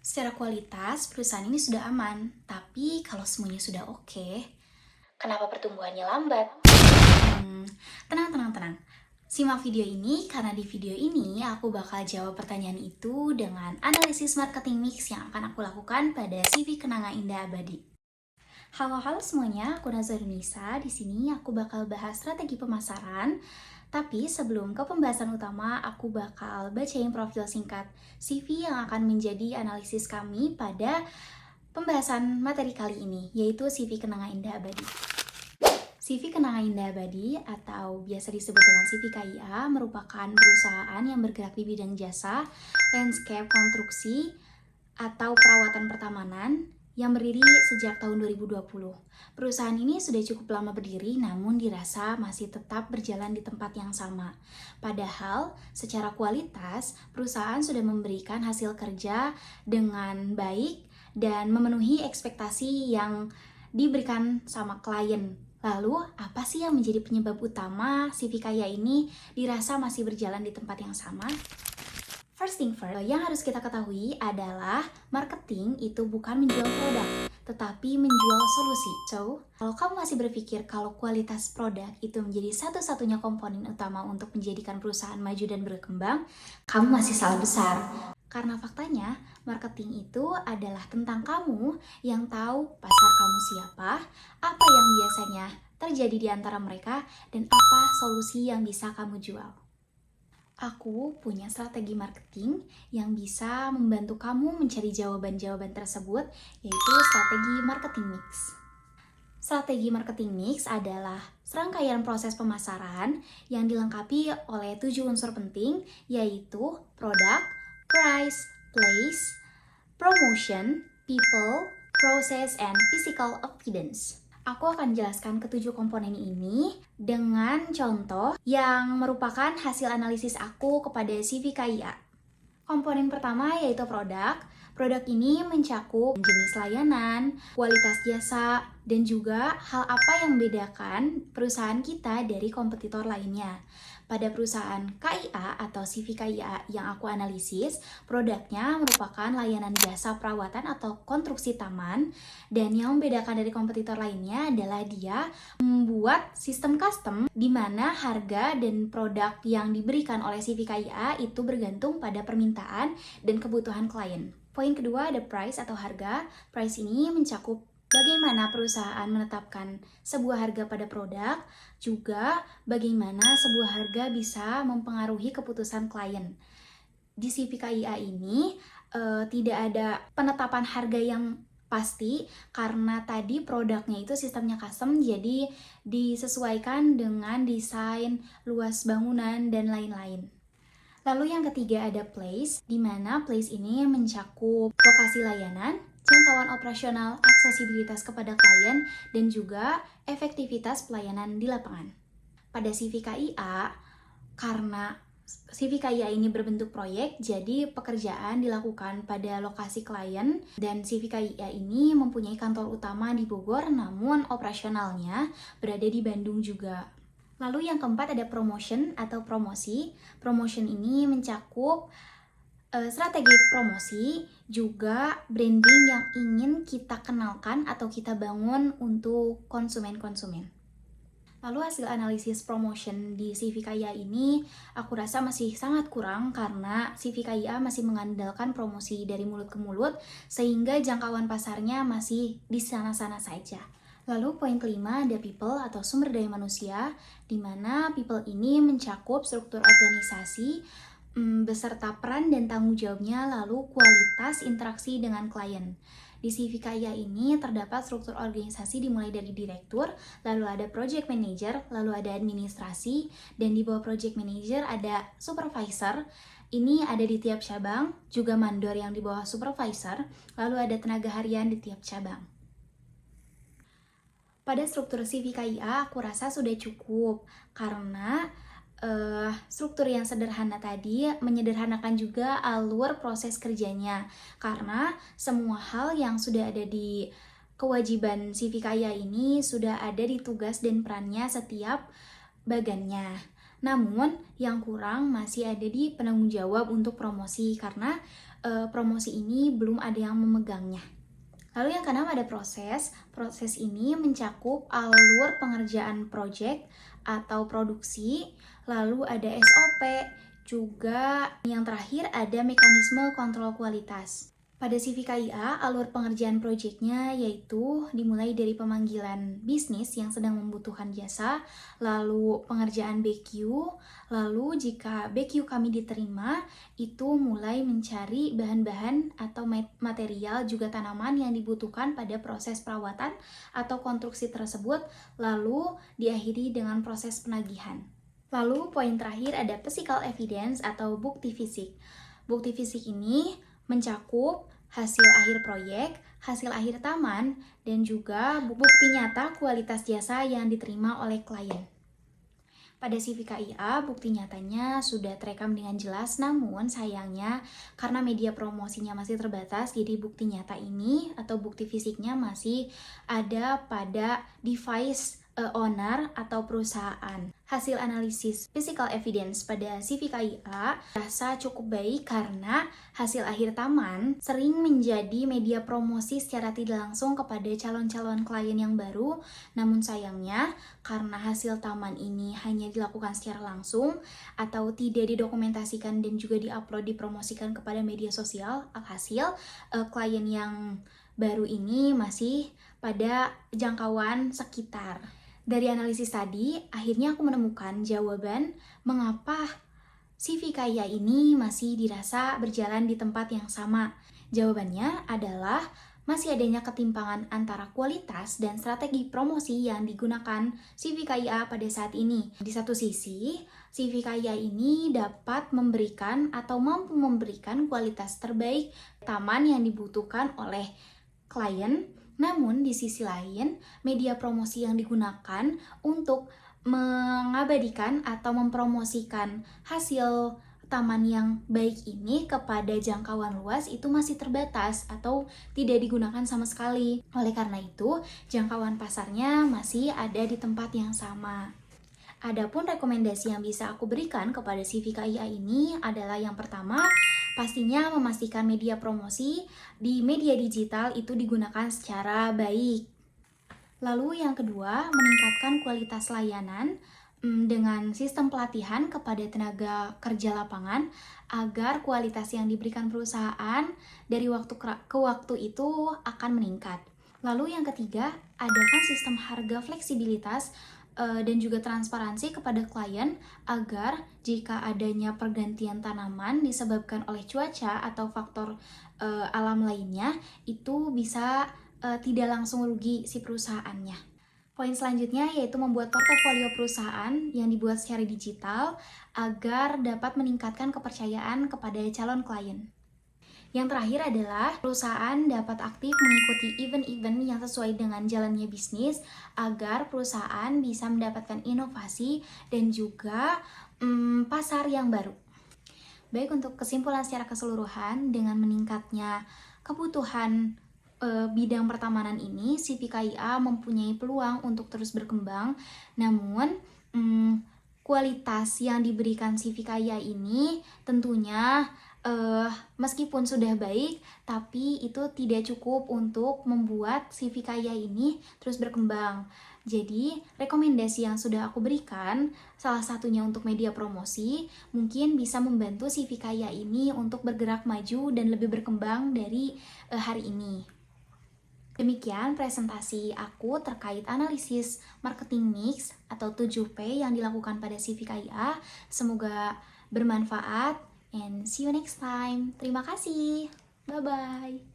Secara kualitas, perusahaan ini sudah aman, tapi kalau semuanya sudah oke, kenapa pertumbuhannya lambat? Tenang. Simak video ini karena di video ini aku bakal jawab pertanyaan itu dengan analisis marketing mix yang akan aku lakukan pada CV Kenanga Indah Abadi. Halo semuanya, aku Nazarunisa. Di sini aku bakal bahas strategi pemasaran. Tapi sebelum ke pembahasan utama, aku bakal bacain profil singkat CV yang akan menjadi analisis kami pada pembahasan materi kali ini, yaitu CV Kenanga Indah Abadi. CV Kenanga Indah Abadi atau biasa disebut dengan CV KIA merupakan perusahaan yang bergerak di bidang jasa, landscape konstruksi, atau perawatan pertamanan yang berdiri sejak tahun 2020. Perusahaan ini sudah cukup lama berdiri namun dirasa masih tetap berjalan di tempat yang sama. Padahal secara kualitas perusahaan sudah memberikan hasil kerja dengan baik dan memenuhi ekspektasi yang diberikan sama klien. Lalu, apa sih yang menjadi penyebab utama CV KIA ini dirasa masih berjalan di tempat yang sama? First thing first, yang harus kita ketahui adalah marketing itu bukan menjual produk, tetapi menjual solusi. So, kalau kamu masih berpikir kalau kualitas produk itu menjadi satu-satunya komponen utama untuk menjadikan perusahaan maju dan berkembang, kamu masih salah besar. Karena faktanya, marketing itu adalah tentang kamu yang tahu pasar kamu siapa, apa yang biasanya terjadi di antara mereka, dan apa solusi yang bisa kamu jual. Aku punya strategi marketing yang bisa membantu kamu mencari jawaban-jawaban tersebut, yaitu strategi marketing mix. Strategi marketing mix adalah serangkaian proses pemasaran yang dilengkapi oleh 7 unsur penting, yaitu produk, price, place, promotion, people, process, and physical evidence. Aku akan jelaskan ketujuh komponen ini dengan contoh yang merupakan hasil analisis aku kepada CV KIA. Komponen pertama yaitu produk. Produk ini mencakup jenis layanan, kualitas jasa, dan juga hal apa yang membedakan perusahaan kita dari kompetitor lainnya. Pada perusahaan KIA atau CV KIA yang aku analisis, produknya merupakan layanan jasa perawatan atau konstruksi taman, dan yang membedakan dari kompetitor lainnya adalah dia membuat sistem custom di mana harga dan produk yang diberikan oleh CV KIA itu bergantung pada permintaan dan kebutuhan klien. Poin kedua ada price atau harga. Price ini mencakup bagaimana perusahaan menetapkan sebuah harga pada produk, juga bagaimana sebuah harga bisa mempengaruhi keputusan klien. Di CV KIA ini tidak ada penetapan harga yang pasti karena tadi produknya itu sistemnya custom, jadi disesuaikan dengan desain, luas bangunan, dan lain-lain. Lalu yang ketiga ada place, di mana place ini mencakup lokasi layanan, jangkauan operasional, aksesibilitas kepada klien, dan juga efektivitas pelayanan di lapangan. Pada CV KIA, karena CV KIA ini berbentuk proyek, jadi pekerjaan dilakukan pada lokasi klien, dan CV KIA ini mempunyai kantor utama di Bogor, namun operasionalnya berada di Bandung juga. Lalu yang keempat ada promotion atau promosi. Promotion ini mencakup strategi promosi, juga branding yang ingin kita kenalkan atau kita bangun untuk konsumen-konsumen. Lalu hasil analisis promotion di CV KIA ini aku rasa masih sangat kurang karena CV KIA masih mengandalkan promosi dari mulut ke mulut sehingga jangkauan pasarnya masih di sana-sana saja. Lalu poin kelima ada people atau sumber daya manusia, di mana people ini mencakup struktur organisasi beserta peran dan tanggung jawabnya, lalu kualitas interaksi dengan klien. Di CV KIA ini terdapat struktur organisasi dimulai dari direktur, lalu ada project manager, lalu ada administrasi, dan di bawah project manager ada supervisor. Ini ada di tiap cabang, juga mandor yang di bawah supervisor, lalu ada tenaga harian di tiap cabang. Pada struktur CV KIA aku rasa sudah cukup karena struktur yang sederhana tadi menyederhanakan juga alur proses kerjanya karena semua hal yang sudah ada di kewajiban CV KIA ini sudah ada di tugas dan perannya setiap bagannya. Namun yang kurang masih ada di penanggung jawab untuk promosi karena promosi ini belum ada yang memegangnya. Lalu yang keenam ada proses. Proses ini mencakup alur pengerjaan project atau produksi, lalu ada SOP, juga yang terakhir ada mekanisme kontrol kualitas. Pada CVKIA, alur pengerjaan proyeknya yaitu dimulai dari pemanggilan bisnis yang sedang membutuhkan jasa, lalu pengerjaan BQ, lalu jika BQ kami diterima, itu mulai mencari bahan-bahan atau material juga tanaman yang dibutuhkan pada proses perawatan atau konstruksi tersebut, lalu diakhiri dengan proses penagihan. Lalu poin terakhir ada physical evidence atau bukti fisik. Bukti fisik ini mencakup hasil akhir proyek, hasil akhir taman, dan juga bukti nyata kualitas jasa yang diterima oleh klien. Pada CVKIA, bukti nyatanya sudah terekam dengan jelas, namun sayangnya karena media promosinya masih terbatas, jadi bukti nyata ini atau bukti fisiknya masih ada pada device owner atau perusahaan. Hasil analisis physical evidence pada CVKIA rasa cukup baik karena hasil akhir taman sering menjadi media promosi secara tidak langsung kepada calon-calon klien yang baru. Namun sayangnya karena hasil taman ini hanya dilakukan secara langsung atau tidak didokumentasikan dan juga diupload dipromosikan kepada media sosial, alhasil klien yang baru ini masih pada jangkauan sekitar. Dari analisis tadi, akhirnya aku menemukan jawaban mengapa CVKIA ini masih dirasa berjalan di tempat yang sama. Jawabannya adalah masih adanya ketimpangan antara kualitas dan strategi promosi yang digunakan CVKIA pada saat ini. Di satu sisi, CVKIA ini dapat memberikan atau mampu memberikan kualitas terbaik taman yang dibutuhkan oleh klien. Namun di sisi lain, media promosi yang digunakan untuk mengabadikan atau mempromosikan hasil taman yang baik ini kepada jangkauan luas itu masih terbatas atau tidak digunakan sama sekali. Oleh karena itu, jangkauan pasarnya masih ada di tempat yang sama. Adapun rekomendasi yang bisa aku berikan kepada CVKIA ini adalah yang pertama, pastinya memastikan media promosi di media digital itu digunakan secara baik. Lalu yang kedua, meningkatkan kualitas layanan dengan sistem pelatihan kepada tenaga kerja lapangan agar kualitas yang diberikan perusahaan dari waktu ke waktu itu akan meningkat. Lalu yang ketiga, adakan sistem harga fleksibilitas dan juga transparansi kepada klien agar jika adanya pergantian tanaman disebabkan oleh cuaca atau faktor alam lainnya itu bisa tidak langsung rugi si perusahaannya. Poin selanjutnya yaitu membuat portofolio perusahaan yang dibuat secara digital agar dapat meningkatkan kepercayaan kepada calon klien. Yang terakhir adalah perusahaan dapat aktif mengikuti event-event yang sesuai dengan jalannya bisnis agar perusahaan bisa mendapatkan inovasi dan juga pasar yang baru. Baik, untuk kesimpulan secara keseluruhan, dengan meningkatnya kebutuhan bidang pertamanan ini, CVKIA mempunyai peluang untuk terus berkembang. Namun, kualitas yang diberikan CVKIA ini tentunya meskipun sudah baik, tapi itu tidak cukup untuk membuat CVKIA ini terus berkembang. Jadi, rekomendasi yang sudah aku berikan, salah satunya untuk media promosi, mungkin bisa membantu CVKIA ini untuk bergerak maju dan lebih berkembang dari hari ini. Demikian presentasi aku terkait analisis marketing mix atau 7P yang dilakukan pada CVKIA. Semoga bermanfaat and see you next time. Terima kasih. Bye-bye.